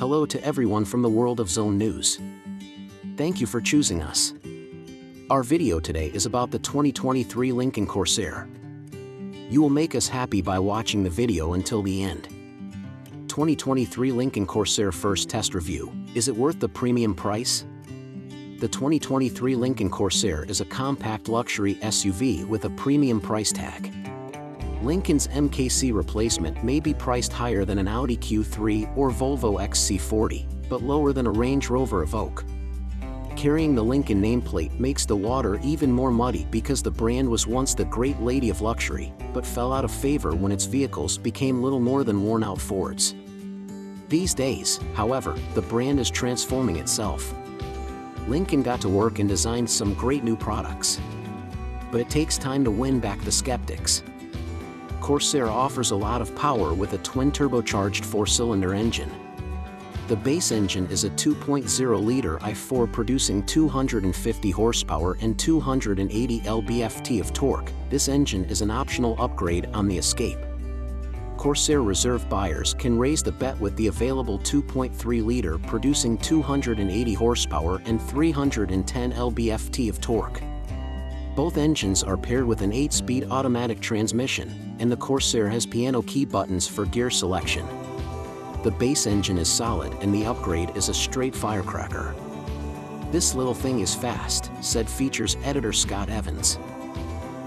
Hello to everyone from the world of Zone News. Thank you for choosing us. Our video today is about the 2023 Lincoln Corsair. You will make us happy by watching the video until the end. 2023 Lincoln Corsair first test review. Is it worth the premium price? The 2023 Lincoln Corsair is a compact luxury SUV with a premium price tag. Lincoln's MKC replacement may be priced higher than an Audi Q3 or Volvo XC40, but lower than a Range Rover Evoque. Carrying the Lincoln nameplate makes the water even more muddy because the brand was once the great lady of luxury, but fell out of favor when its vehicles became little more than worn-out Fords. These days, however, the brand is transforming itself. Lincoln got to work and designed some great new products. But it takes time to win back the skeptics. Corsair offers a lot of power with a twin-turbocharged 4-cylinder engine. The base engine is a 2.0-liter i4 producing 250 horsepower and 280 lb-ft of torque. This engine is an optional upgrade on the Escape. Corsair Reserve buyers can raise the bet with the available 2.3-liter producing 280 horsepower and 310 lb-ft of torque. Both engines are paired with an 8-speed automatic transmission, and the Corsair has piano key buttons for gear selection. The base engine is solid and the upgrade is a straight firecracker. "This little thing is fast," said features editor Scott Evans.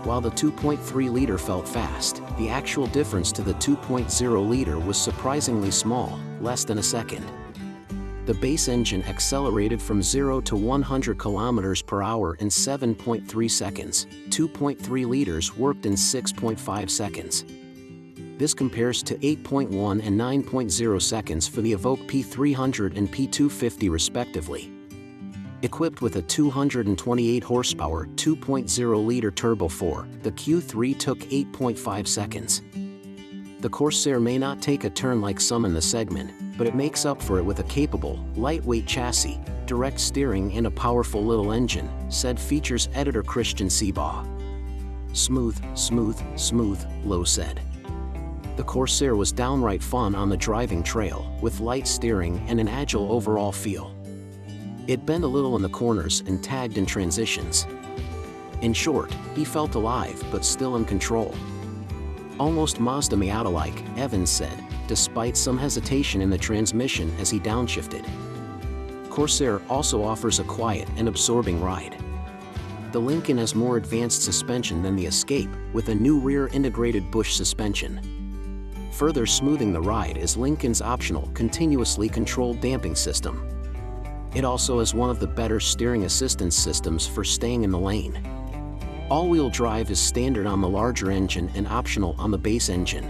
While the 2.3-liter felt fast, the actual difference to the 2.0-liter was surprisingly small, less than a second. The base engine accelerated from 0 to 100 km per hour in 7.3 seconds. 2.3 liters worked in 6.5 seconds. This compares to 8.1 and 9.0 seconds for the Evoque P300 and P250 respectively. Equipped with a 228 horsepower 2.0-liter turbo 4, the Q3 took 8.5 seconds. The Corsair may not take a turn like some in the segment, but it makes up for it with a capable, lightweight chassis, direct steering and a powerful little engine, said features editor Christian Seabaugh. "Smooth, smooth, smooth," Lowe said. The Corsair was downright fun on the driving trail, with light steering and an agile overall feel. It bent a little in the corners and tagged in transitions. In short, he felt alive but still in control. "Almost Mazda Miata-like," Evans said, despite some hesitation in the transmission as he downshifted. Corsair also offers a quiet and absorbing ride. The Lincoln has more advanced suspension than the Escape, with a new rear integrated bush suspension. Further smoothing the ride is Lincoln's optional continuously controlled damping system. It also has one of the better steering assistance systems for staying in the lane. All-wheel drive is standard on the larger engine and optional on the base engine.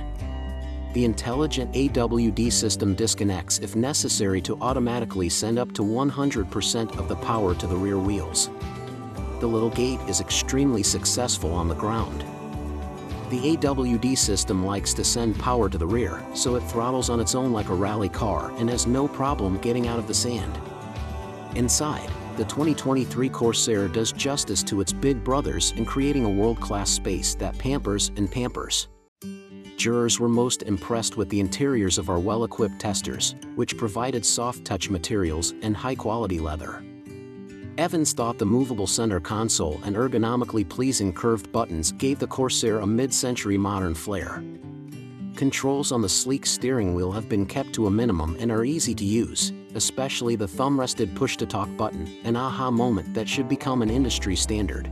The intelligent AWD system disconnects if necessary to automatically send up to 100% of the power to the rear wheels. The little gate is extremely successful on the ground. The AWD system likes to send power to the rear, so it throttles on its own like a rally car and has no problem getting out of the sand. Inside, the 2023 Corsair does justice to its big brothers in creating a world-class space that pampers and pampers. Jurors were most impressed with the interiors of our well-equipped testers, which provided soft-touch materials and high-quality leather. Evans thought the movable center console and ergonomically pleasing curved buttons gave the Corsair a mid-century modern flair. Controls on the sleek steering wheel have been kept to a minimum and are easy to use, especially the thumb-rested push-to-talk button, an aha moment that should become an industry standard.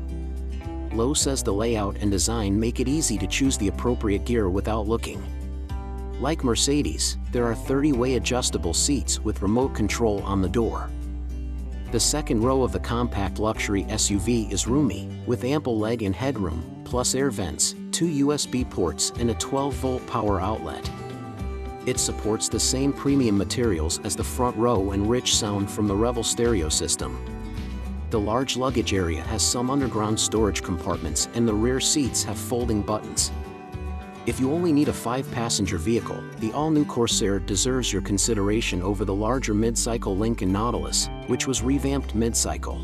Lowe says the layout and design make it easy to choose the appropriate gear without looking. Like Mercedes, there are 30-way adjustable seats with remote control on the door. The second row of the compact luxury SUV is roomy, with ample leg and headroom, plus air vents, 2 USB ports and a 12-volt power outlet. It supports the same premium materials as the front row and rich sound from the Revel stereo system. The large luggage area has some underground storage compartments and the rear seats have folding buttons. If you only need a 5-passenger vehicle, the all-new Corsair deserves your consideration over the larger mid-cycle Lincoln Nautilus, which was revamped mid-cycle.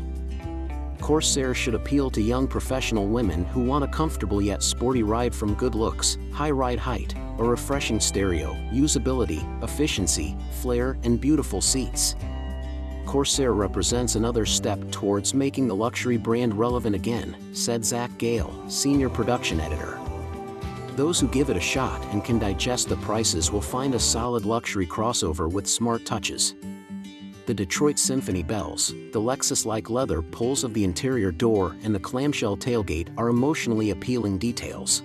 Corsair should appeal to young professional women who want a comfortable yet sporty ride. From good looks, high ride height, a refreshing stereo, usability, efficiency, flair, and beautiful seats. Corsair represents another step towards making the luxury brand relevant again, said Zach Gale, senior production editor. Those who give it a shot and can digest the prices will find a solid luxury crossover with smart touches. The Detroit Symphony bells, the Lexus-like leather pulls of the interior door, and the clamshell tailgate are emotionally appealing details.